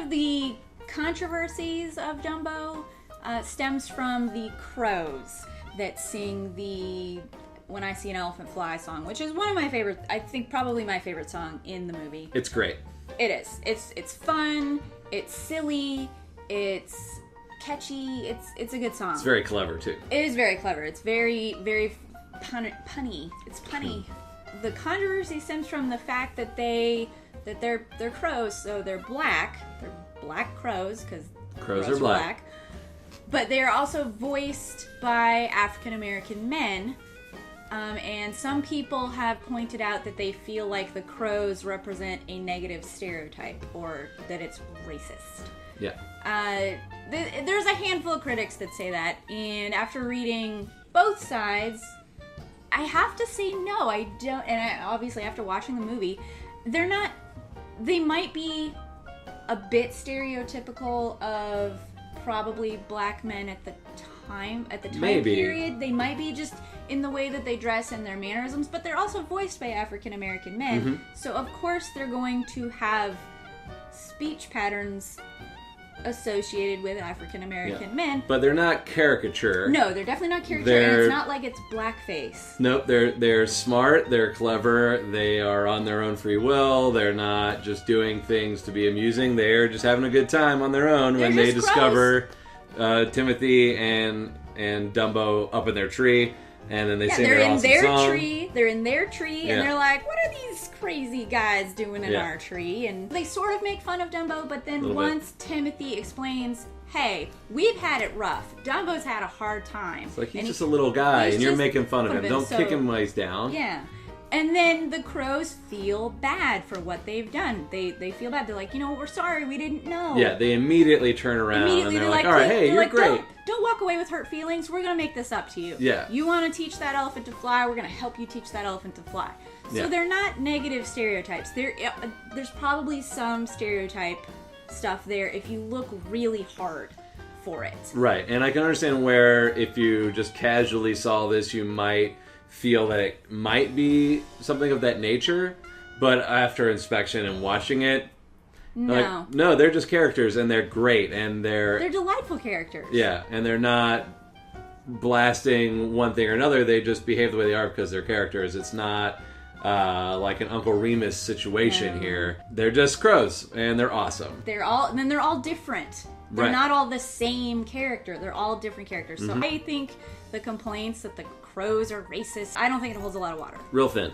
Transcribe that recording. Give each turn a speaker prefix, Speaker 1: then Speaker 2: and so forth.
Speaker 1: of the controversies of Dumbo stems from the crows that sing the When I See an Elephant Fly song, which is one of my favorite, I think probably my favorite song in the movie.
Speaker 2: It's great.
Speaker 1: It is. It's fun, it's silly, it's catchy, it's a good song.
Speaker 2: It's very clever, too.
Speaker 1: It is very clever. It's very, very punny. It's punny. The controversy stems from the fact that they're crows, so they're black. They're black crows, because
Speaker 2: crows are black.
Speaker 1: But they're also voiced by African American men. And some people have pointed out that they feel like the crows represent a negative stereotype, or that it's racist.
Speaker 2: Yeah.
Speaker 1: There's a handful of critics that say that, and after reading both sides, I have to say no, I don't. And obviously after watching the movie, they might be a bit stereotypical of probably black men at the time period. They might be just in the way that they dress and their mannerisms, but they're also voiced by African American men. Mm-hmm. So of course they're going to have speech patterns associated with African American men.
Speaker 2: But they're not caricature.
Speaker 1: No, they're definitely not caricature, and it's not like it's blackface.
Speaker 2: Nope, they're smart, they're clever, they are on their own free will, they're not just doing things to be amusing, they're just having a good time on their own when they discover Timothy and Dumbo up in their tree, and then they sing their awesome song.
Speaker 1: They're in their tree, and they're like, what are these crazy guys doing in our tree? And they sort of make fun of Dumbo, but then once Timothy explains, hey, we've had it rough. Dumbo's had a hard time.
Speaker 2: It's like, he's just a little guy, and you're making fun of him. Don't kick him while he's down.
Speaker 1: Yeah. And then the crows feel bad for what they've done. They feel bad. They're like, we're sorry, we didn't know.
Speaker 2: Yeah, they immediately turn around and they're like, all right, hey, you're great.
Speaker 1: Don't walk away with hurt feelings. We're going to make this up to you.
Speaker 2: Yeah.
Speaker 1: You want to teach that elephant to fly, we're going to help you teach that elephant to fly. So they're not negative stereotypes. There's probably some stereotype stuff there if you look really hard for it.
Speaker 2: Right, and I can understand where if you just casually saw this, you might feel that it might be something of that nature, but after inspection and watching it, no, they're just characters, and they're great, and they're
Speaker 1: delightful characters.
Speaker 2: Yeah, and they're not blasting one thing or another. They just behave the way they are because they're characters. It's not like an Uncle Remus situation here. They're just crows, and they're awesome.
Speaker 1: They're all different. They're not all the same character. They're all different characters. So I think the complaints that the crows are racist, I don't think it holds a lot of water.
Speaker 2: Real thin.